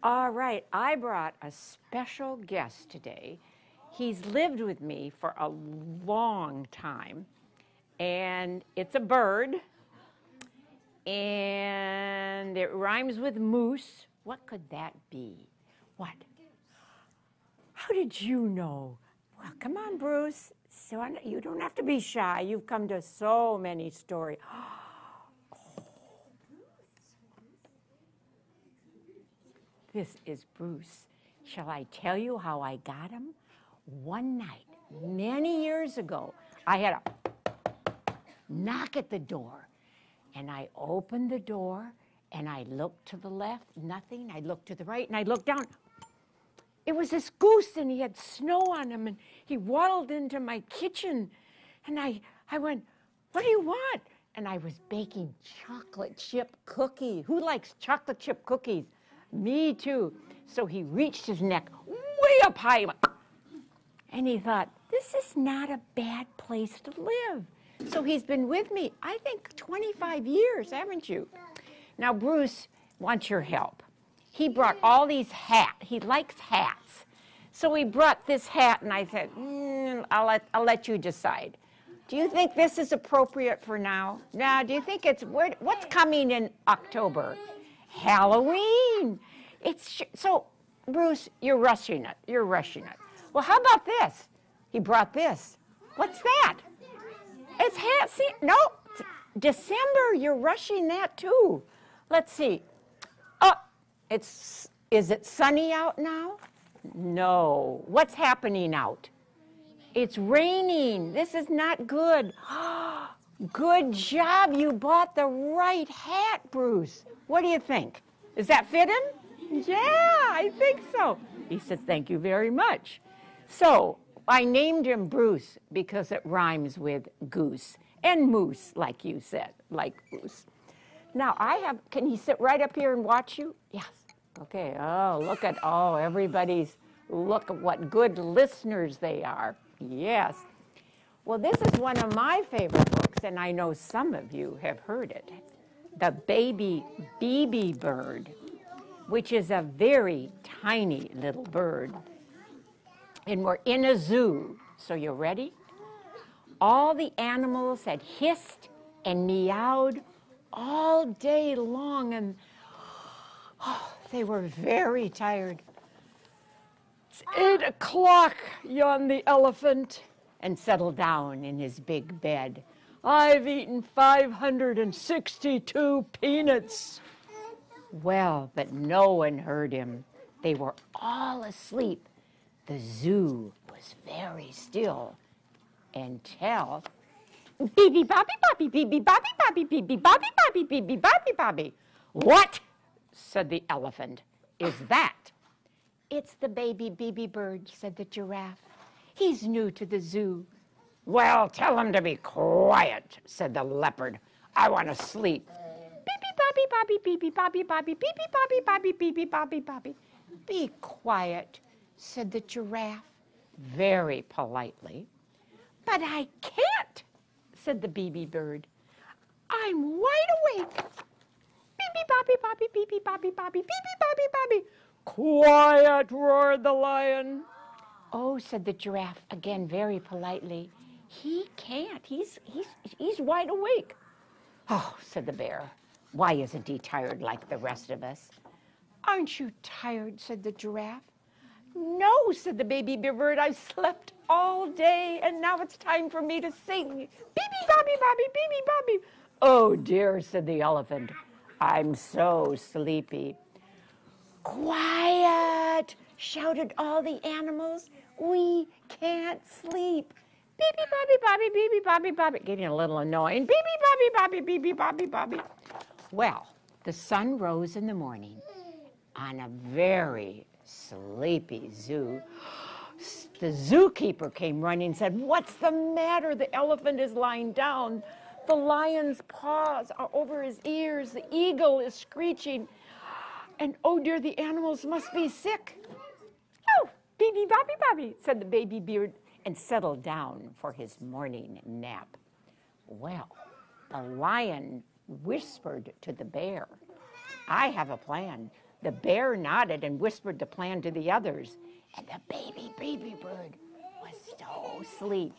All right, I brought a special guest today. He's lived with me for a long time, and it's a bird, and it rhymes with moose. What could that be? What? How did you know? Well, come on, Bruce. So you don't have to be shy. You've come to so many stories. This is Bruce. Shall I tell you how I got him? One night, many years ago, I had a knock at the door, and I opened the door, and I looked to the left, nothing. I looked to the right, and I looked down. It was this goose, and he had snow on him, and he waddled into my kitchen, and I went, "What do you want?" And I was baking chocolate chip cookies. Who likes chocolate chip cookies? Me too. So he reached his neck way up high, and he thought, this is not a bad place to live. So he's been with me, I think, 25 years, haven't you? Now, Bruce wants your help. He brought all these hats. He likes hats. So he brought this hat, and I said, I'll let you decide. Do you think this is appropriate for now? Now, do you think what's coming in October? Halloween. So, Bruce, you're rushing it. You're rushing it. Well, how about this? He brought this. What's that? It's hat season. No, December. You're rushing that too. Let's see. Oh, is it sunny out now? No. What's happening out? It's raining. This is not good. Good job. You bought the right hat, Bruce. What do you think? Does that fit him? Yeah, I think so. He says, thank you very much. So I named him Bruce because it rhymes with goose and moose, like you said, like Bruce. Now can he sit right up here and watch you? Yes. Okay. Look at what good listeners they are. Yes. Well, this is one of my favorite books, and I know some of you have heard it. The Baby BB Bird, which is a very tiny little bird. And we're in a zoo. So you ready? All the animals had hissed and meowed all day long, and they were very tired. It's 8 o'clock, yawned the elephant, and settled down in his big bed. I've eaten 562 peanuts. Well, but no one heard him. They were all asleep. The zoo was very still until beebe bobby bobby beebe bobby bobby beebe bobby bobby beebe bobby bobby. What? Said the elephant. Is that? It's the baby BB bird, said the giraffe. He's new to the zoo. Well, tell him to be quiet, said the leopard. I want to sleep. Beebe bobby bobby beebe bobby bobby beebe bobby bobby beebe bobby bobby. Be quiet, said the giraffe, very politely. But I can't, said the BB bird. I'm wide awake. Beebe bobby bobby beebe bobby bobby beebe bobby bobby. Quiet, roared the lion. Oh, said the giraffe, again very politely. He can't. He's wide awake. Oh, said the bear. Why isn't he tired like the rest of us? Aren't you tired, said the giraffe. No, said the baby bird. I've slept all day, and now it's time for me to sing. Beebe bobby bobby, beebe bobby. Oh dear, said the elephant. I'm so sleepy. Quiet, shouted all the animals. We can't sleep. Beebe bobby bobby, beebe bobby bobby. Getting a little annoying. Beebe bobby bobby, beebe bobby bobby. Well, the sun rose in the morning on a very sleepy zoo. The zookeeper came running and said, what's the matter? The elephant is lying down. The lion's paws are over his ears. The eagle is screeching. And oh dear, the animals must be sick. Oh, beebe bobby bobby, said the baby bird, and settled down for his morning nap. Well, the lion whispered to the bear, I have a plan. The bear nodded and whispered the plan to the others, and the baby bird was so asleep.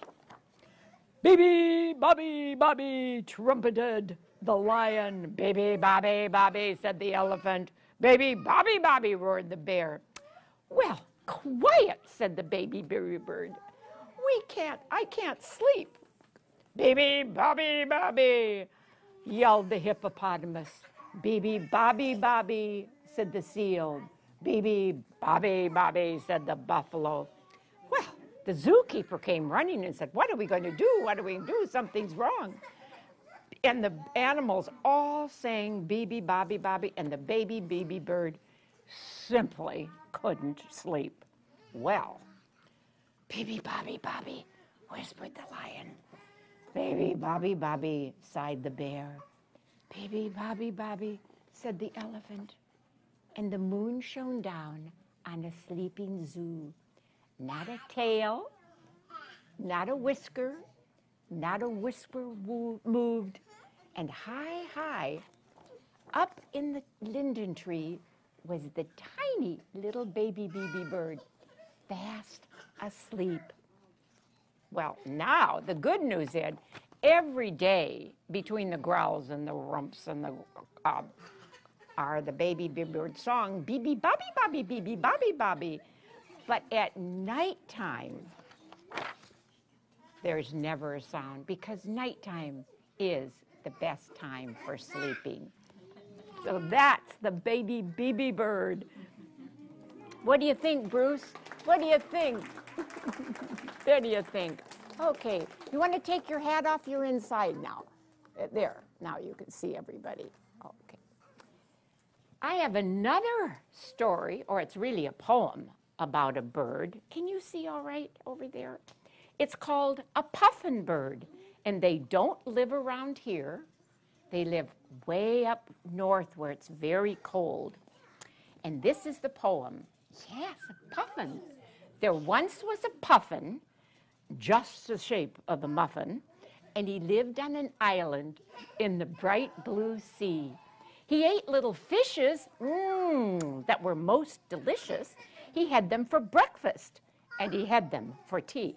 Baby, Bobby, Bobby, trumpeted the lion. Baby, Bobby, Bobby, said the elephant. Baby, Bobby, Bobby, roared the bear. Well, quiet, said the baby bird. I can't sleep. Baby, Bobby, Bobby, yelled the hippopotamus. Baby, Bobby, Bobby, said the seal. Baby, Bobby, Bobby, said the buffalo. Well, the zookeeper came running and said, what are we going to do? What are we going to do? Something's wrong. And the animals all sang Baby, Bobby, Bobby, and the baby bird simply couldn't sleep. Well, Baby, Bobby, Bobby, whispered the lion. Baby, Bobby, Bobby, sighed the bear. Baby, Bobby, Bobby, said the elephant. And the moon shone down on a sleeping zoo. Not a tail, not a whisker, not a whisper moved. And high, high, up in the linden tree was the tiny little baby bird, fast asleep. Well, now the good news is every day between the growls and the rumps and the are the baby bird song, Bee Bobby Bobby, Bee Bobby Bobby. But at nighttime, there's never a sound because nighttime is the best time for sleeping. So that's the baby bird. What do you think, Bruce? What do you think? What do you think? Okay, you want to take your hat off? You're inside now. There, now you can see everybody. Okay. I have another story, or it's really a poem about a bird. Can you see all right over there? It's called A Puffin Bird, and they don't live around here. They live way up north where it's very cold. And this is the poem. Yes, a puffin. There once was a puffin, just the shape of a muffin, and he lived on an island in the bright blue sea. He ate little fishes that were most delicious. He had them for breakfast, and he had them for tea.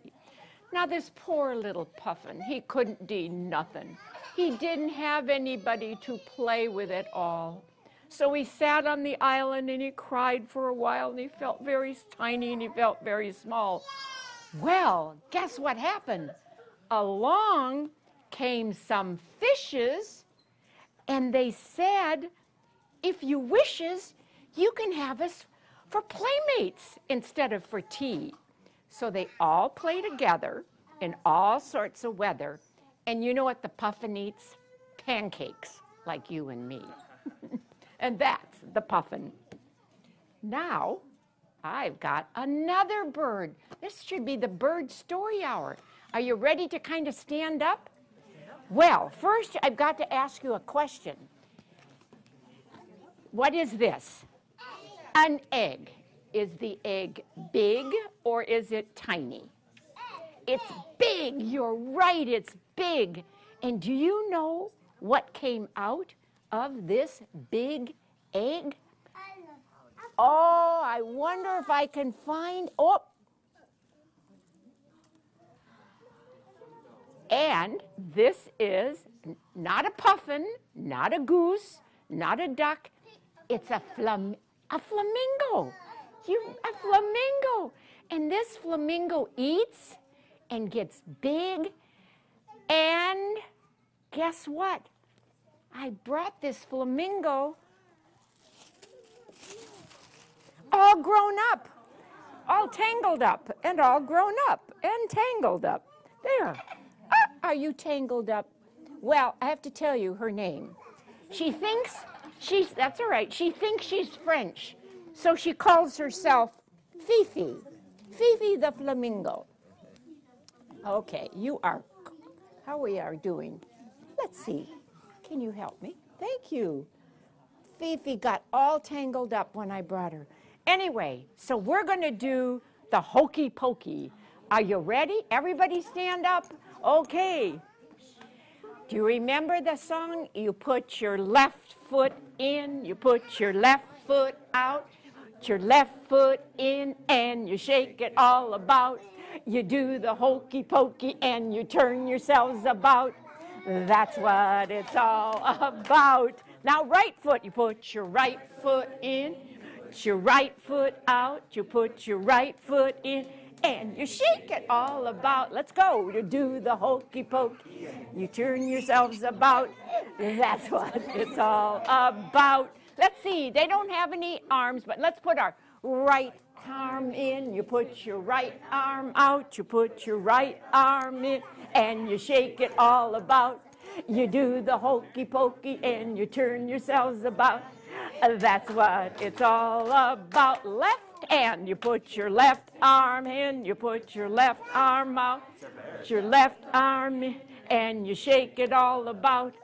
Now, this poor little puffin, he couldn't do nothing. He didn't have anybody to play with at all. So he sat on the island, and he cried for a while, and he felt very tiny, and he felt very small. Well, guess what happened? Along came some fishes, and they said, if you wishes, you can have us for playmates instead of for tea. So they all play together in all sorts of weather. And you know what the puffin eats? Pancakes, like you and me. And that's the puffin. Now, I've got another bird. This should be the bird story hour. Are you ready to kind of stand up? Well, first I've got to ask you a question. What is this? An egg. Is the egg big or is it tiny? It's big. You're right, it's big. And do you know what came out of this big egg? Oh, I wonder if I can find, and this is not a puffin, not a goose, not a duck. It's a flamingo. A flamingo. And this flamingo eats and gets big. And guess what? I brought this flamingo all grown up, all tangled up, and all grown up, and tangled up. There. Are you tangled up? Well, I have to tell you her name. She thinks that's all right, she thinks she's French, so she calls herself Fifi. Fifi the flamingo. Okay, how we are doing. Let's see. Can you help me? Thank you. Fifi got all tangled up when I brought her. Anyway, so we're going to do the hokey pokey. Are you ready? Everybody stand up. Okay. Do you remember the song? You put your left foot in, you put your left foot out, put your left foot in, and you shake it all about. You do the hokey pokey and you turn yourselves about. That's what it's all about. Now, right foot, you put your right foot in, put your right foot out, you put your right foot in, and you shake it all about. Let's go. You do the hokey pokey, you turn yourselves about. That's what it's all about. Let's see, they don't have any arms, but let's put our right arm in, you put your right arm out, you put your right arm in, and you shake it all about. You do the hokey pokey and you turn yourselves about. That's what it's all about. Left hand, you put your left arm in, you put your left arm out, put your left arm in, and you shake it all about.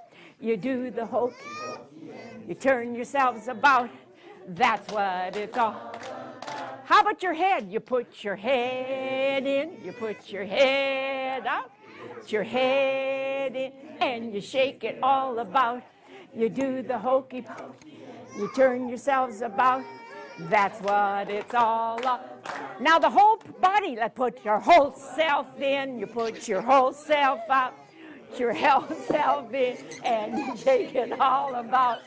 You do the hokey, you turn yourselves about. That's what it's all about. How about your head? You put your head in, you put your head out, put your head in, and you shake it all about. You do the hokey pokey, you turn yourselves about. That's what it's all about. Now the whole body, let's put your whole self in, you put your whole self out, put your whole self in, and you shake it all about.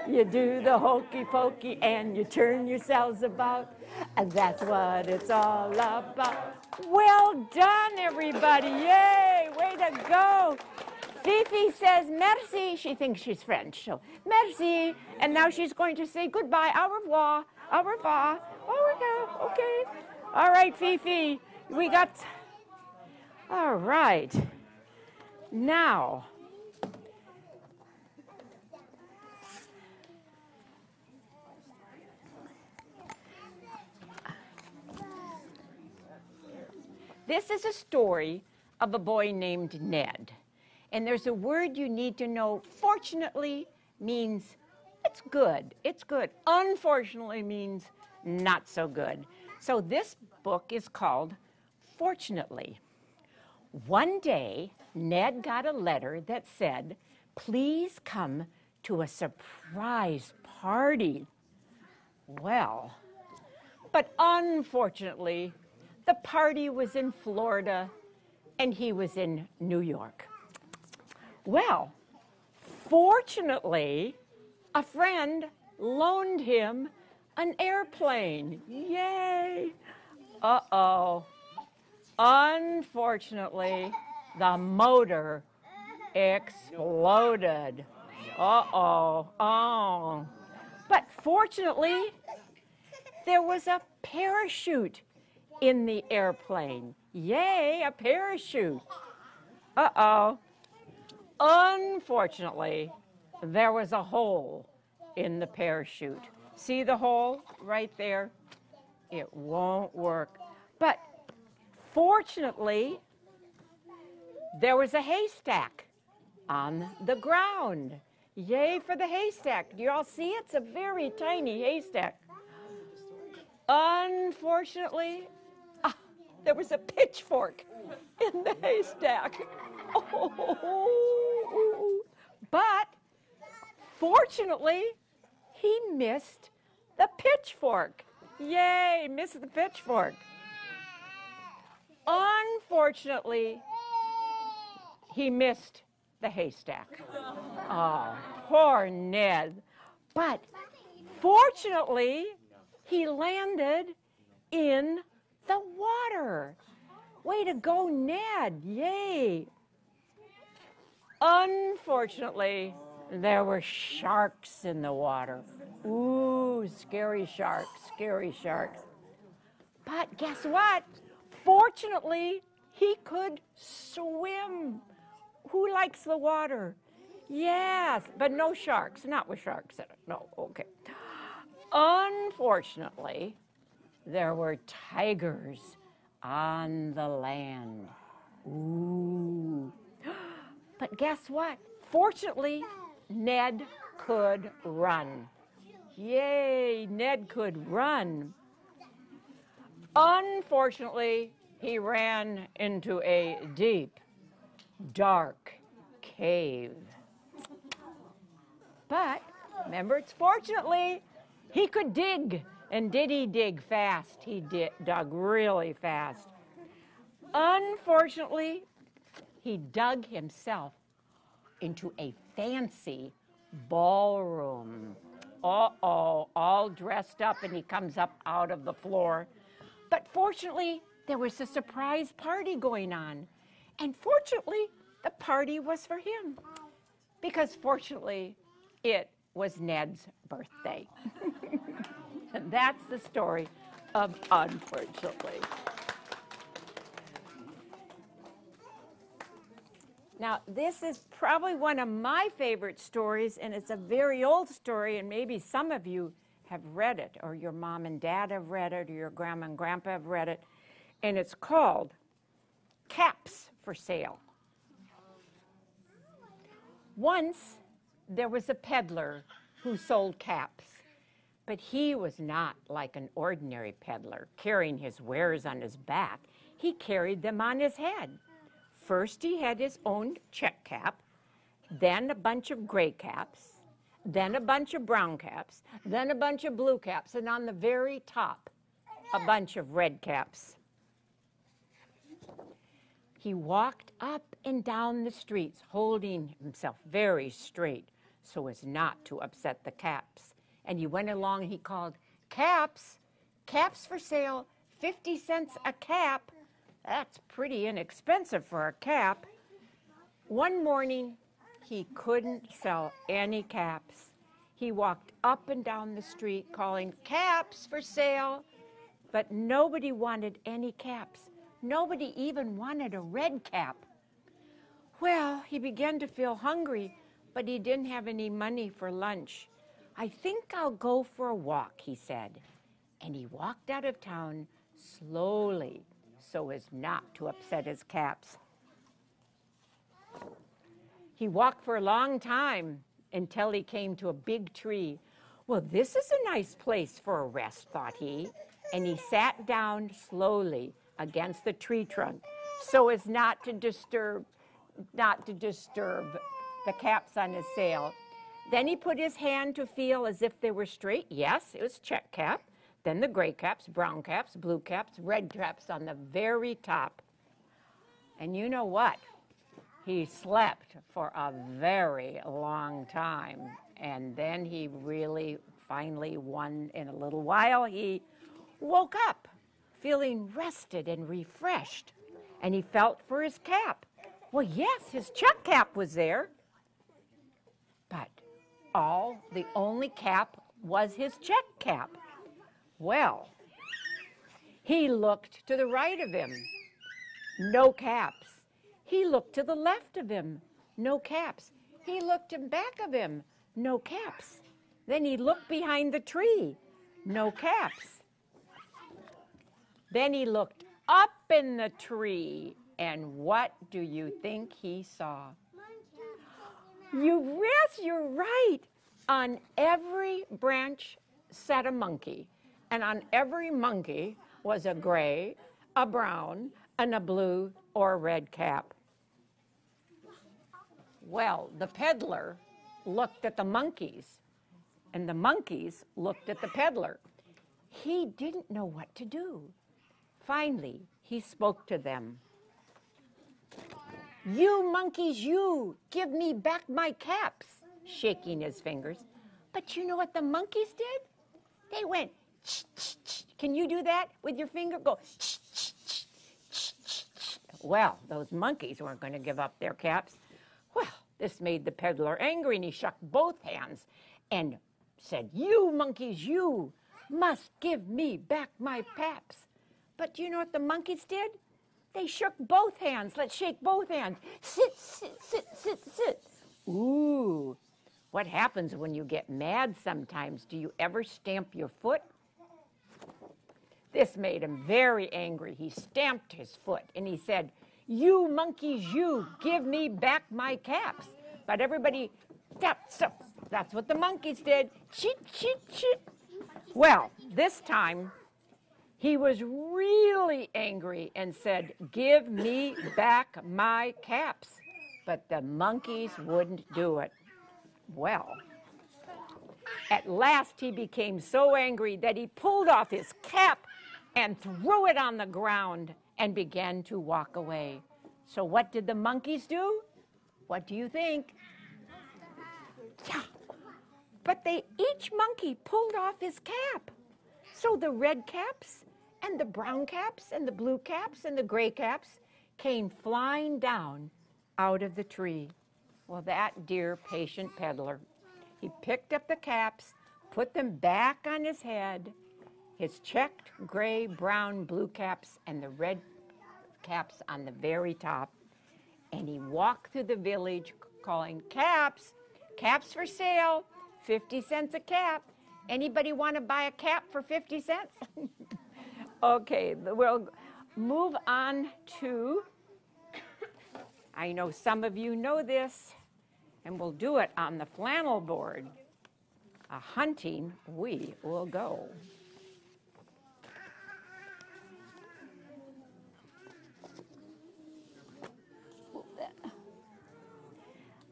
You do the hokey pokey and you turn yourselves about. And that's what it's all about. Well done, everybody. Yay, way to go. Fifi says merci. She thinks she's French, so merci. And now she's going to say goodbye. Au revoir. Au revoir. Au revoir. Okay. All right, Fifi. We got... All right. Now... This is a story of a boy named Ned. And there's a word you need to know. Fortunately means it's good. It's good. Unfortunately means not so good. So this book is called Fortunately. One day, Ned got a letter that said, "Please come to a surprise party." Well, but unfortunately, the party was in Florida, and he was in New York. Well, fortunately, a friend loaned him an airplane. Yay! Uh-oh. Unfortunately, the motor exploded. Uh-oh. Oh. But fortunately, there was a parachute in the airplane. Yay, a parachute. Uh-oh. Unfortunately, there was a hole in the parachute. See the hole right there? It won't work. But fortunately, there was a haystack on the ground. Yay for the haystack. Do you all see it? It's a very tiny haystack. Unfortunately, there was a pitchfork in the haystack. Oh. But fortunately, he missed the pitchfork. Yay, missed the pitchfork. Unfortunately, he missed the haystack. Oh, poor Ned. But fortunately, he landed in the water. Way to go, Ned. Yay. Unfortunately, there were sharks in the water. Ooh, scary sharks, scary sharks. But guess what? Fortunately, he could swim. Who likes the water? Yes, but no sharks. Not with sharks in it. No, okay. Unfortunately, there were tigers on the land. Ooh. But guess what? Fortunately, Ned could run. Yay, Ned could run. Unfortunately, he ran into a deep, dark cave. But remember, it's fortunately, He could dig, and did he dig fast? He dug really fast. Unfortunately, he dug himself into a fancy ballroom. Uh-oh, all dressed up, and he comes up out of the floor. But fortunately, there was a surprise party going on. And fortunately, the party was for him. Because fortunately, it was Ned's birthday. And that's the story of Unfortunately. Now, this is probably one of my favorite stories, and it's a very old story, and maybe some of you have read it, or your mom and dad have read it, or your grandma and grandpa have read it, and it's called Caps for Sale. Once, there was a peddler who sold caps, but he was not like an ordinary peddler, carrying his wares on his back. He carried them on his head. First, he had his own check cap, then a bunch of gray caps, then a bunch of brown caps, then a bunch of blue caps, and on the very top, a bunch of red caps. He walked up and down the streets, holding himself very straight so as not to upset the caps. And he went along, he called, "Caps, caps for sale, 50 cents a cap." That's pretty inexpensive for a cap. One morning, he couldn't sell any caps. He walked up and down the street calling, "Caps for sale," but nobody wanted any caps. Nobody even wanted a red cap. Well, he began to feel hungry, but he didn't have any money for lunch. "I think I'll go for a walk," he said. And he walked out of town slowly so as not to upset his caps. He walked for a long time until he came to a big tree. "Well, this is a nice place for a rest," thought he, and he sat down slowly against the tree trunk so as not to disturb the caps on his sail. Then he put his hand to feel as if they were straight. Yes, it was check cap. Then the gray caps, brown caps, blue caps, red caps on the very top. And you know what? He slept for a very long time. And then he really finally, in a little while, he woke up feeling rested and refreshed. And he felt for his cap. Well, yes, his check cap was there. But the only cap was his check cap. Well, he looked to the right of him, no caps. He looked to the left of him, no caps. He looked in back of him, no caps. Then he looked behind the tree, no caps. Then he looked up in the tree, and what do you think he saw? Yes, you're right. On every branch sat a monkey. And on every monkey was a gray, a brown, and a blue or red cap. Well, the peddler looked at the monkeys, and the monkeys looked at the peddler. He didn't know what to do. Finally, he spoke to them. "You monkeys, you, give me back my caps," shaking his fingers. But you know what the monkeys did? They went, "Ch, ch, ch." Can you do that with your finger? Go, "Ch, ch, ch, ch, ch, ch." Well, those monkeys weren't going to give up their caps. Well, this made the peddler angry, and he shook both hands and said, "You monkeys, you must give me back my caps." But do you know what the monkeys did? They shook both hands. Let's shake both hands. Sit, sit, sit, sit, sit. Ooh, what happens when you get mad sometimes? Do you ever stamp your foot? This made him very angry. He stamped his foot and he said, "You monkeys, you, give me back my caps." But everybody, that's what the monkeys did. Chit, chit, chit. Well, this time he was really angry and said, "Give me back my caps." But the monkeys wouldn't do it. Well, At last he became so angry that he pulled off his cap and threw it on the ground and began to walk away. So what did the monkeys do? What do you think? Yeah, but each monkey pulled off his cap. So the red caps and the brown caps and the blue caps and the gray caps came flying down out of the tree. Well, that dear patient peddler, he picked up the caps, put them back on his head, his checked gray, brown, blue caps, and the red caps on the very top. And he walked through the village calling, caps, caps for sale, 50 cents a cap. Anybody want to buy a cap for 50 cents? Okay, we'll move on to, I know some of you know this, and we'll do it on the flannel board. A hunting we will go.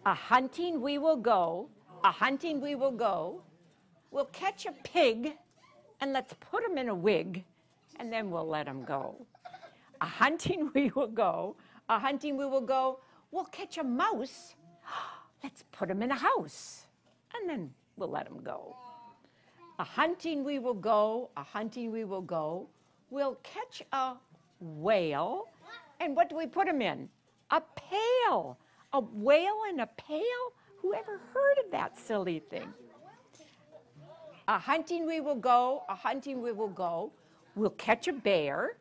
A hunting we will go, a hunting we will go. We'll catch a pig and let's put him in a wig and then we'll let him go. A hunting we will go, a hunting we will go. We'll catch a mouse, let's put him in a house and then we'll let him go. A hunting we will go, a hunting we will go. We'll catch a whale and what do we put him in? A pail. A whale in a pail? Who ever heard of that silly thing? A hunting we will go, a hunting we will go. We'll catch a bear,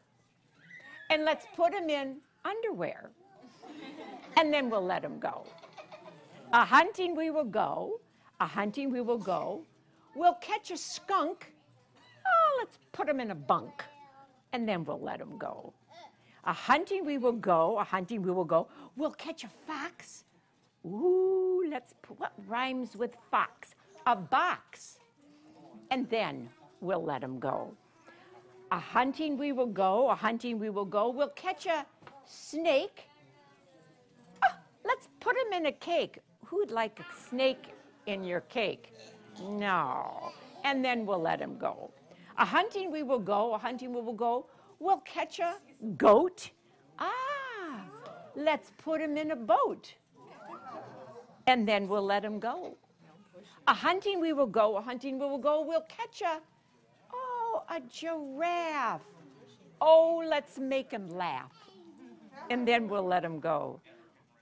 and let's put him in underwear, and then we'll let him go. A hunting we will go, a hunting we will go. We'll catch a skunk. Oh, let's put him in a bunk, and then we'll let him go. A hunting we will go, a hunting we will go. We'll catch a fox. Ooh, let's put, what rhymes with fox? A box. And then we'll let him go. A hunting we will go, a hunting we will go. We'll catch a snake. Oh, let's put him in a cake. Who'd like a snake in your cake? No. And then we'll let him go. A hunting we will go, a hunting we will go. We'll catch a goat. Ah, let's put him in a boat. And then we'll let him go. A hunting we will go, a hunting we will go. We'll catch a giraffe. Oh, let's make him laugh. And then we'll let him go.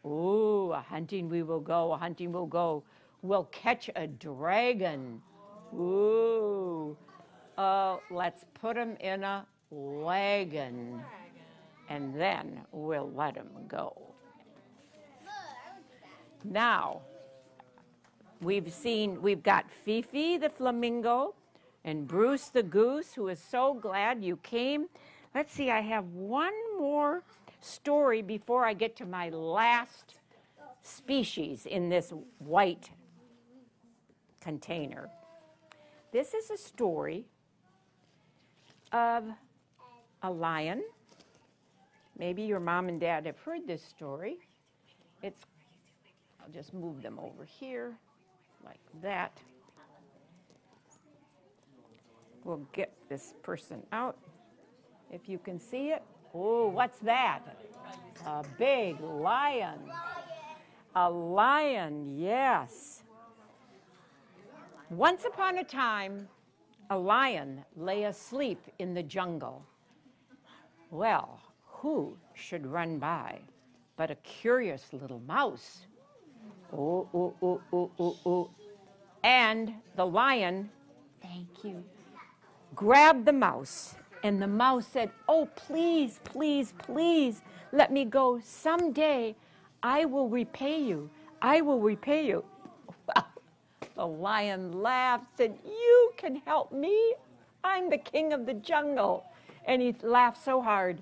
Ooh, a hunting we will go, a hunting we'll go. We'll catch a dragon. Ooh, let's put him in a wagon. And then we'll let him go. Now, we've got Fifi the flamingo and Bruce the goose, who is so glad you came. Let's see, I have one more story before I get to my last species in this white container. This is a story of a lion. Maybe your mom and dad have heard this story. I'll just move them over here like that. We'll get this person out. If you can see it. Oh, what's that? A big lion. A lion, yes. Once upon a time, a lion lay asleep in the jungle. Well, who should run by but a curious little mouse? Oh, oh, oh, oh, oh, oh. And the lion, thank you, grabbed the mouse. And the mouse said, oh, please, please, please, let me go. Someday I will repay you. I will repay you. The lion laughed, said, you can help me. I'm the king of the jungle. And he laughed so hard,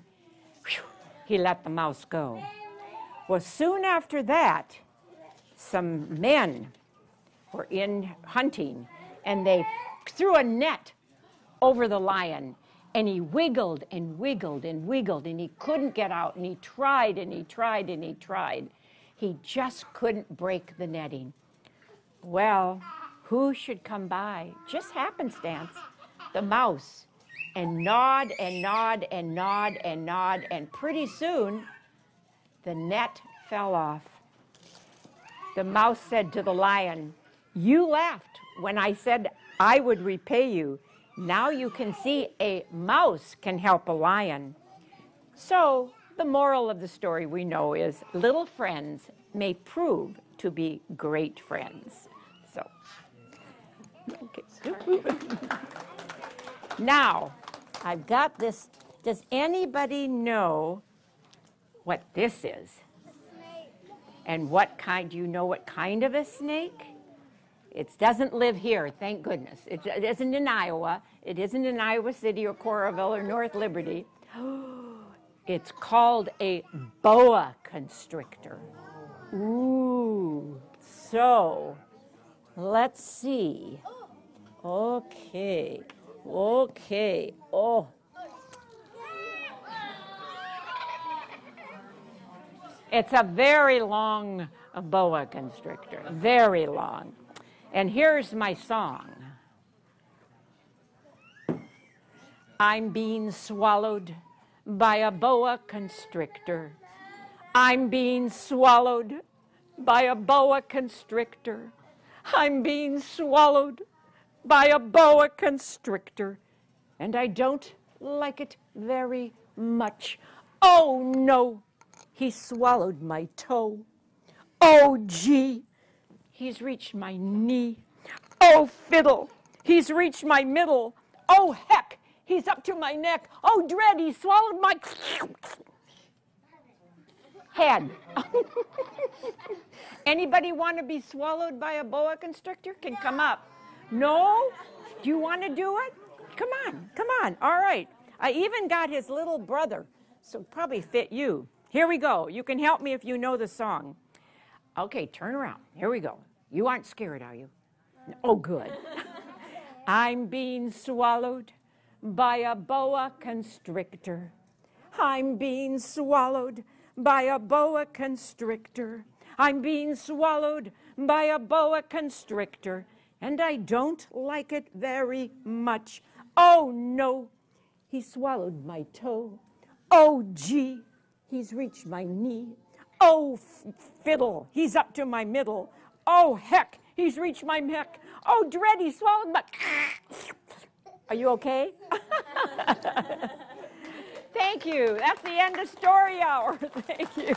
whew, he let the mouse go. Well, soon after that, some men were in hunting, and they threw a net over the lion, and he wiggled and wiggled and wiggled, and he couldn't get out, and he tried and he tried and he tried. He just couldn't break the netting. Well, who should come by, just happenstance, the mouse, and nod and nod and nod and nod, and pretty soon the net fell off. The mouse said to the lion, "You laughed when I said I would repay you. Now you can see a mouse can help a lion." So the moral of the story we know is little friends may prove to be great friends. So, okay. Now, I've got this. Does anybody know what this is? And what kind? Do you know what kind of a snake? It doesn't live here, thank goodness. It isn't in Iowa. It isn't in Iowa City or Coralville or North Liberty. It's called a boa constrictor. Ooh, so let's see. Okay, oh. It's a very long boa constrictor, very long. And here's my song. I'm being swallowed by a boa constrictor. I'm being swallowed by a boa constrictor. I'm being swallowed by a boa constrictor. And I don't like it very much. Oh no, he swallowed my toe. Oh gee, he's reached my knee. Oh fiddle, he's reached my middle. Oh heck, he's up to my neck. Oh dread, he swallowed my head. Anybody want to be swallowed by a boa constrictor? Can come up. No? Do you want to do it? Come on. All right. I even got his little brother, so probably fit you. Here we go. You can help me if you know the song. Okay, turn around. Here we go. You aren't scared, are you? Oh, good. I'm being swallowed by a boa constrictor. I'm being swallowed by a boa constrictor. I'm being swallowed by a boa constrictor, and I don't like it very much. Oh no, he swallowed my toe. Oh gee, he's reached my knee. Oh fiddle, he's up to my middle. Oh heck, he's reached my neck. Oh dread, he swallowed my... Are you okay? Thank you. That's the end of story hour. Thank you.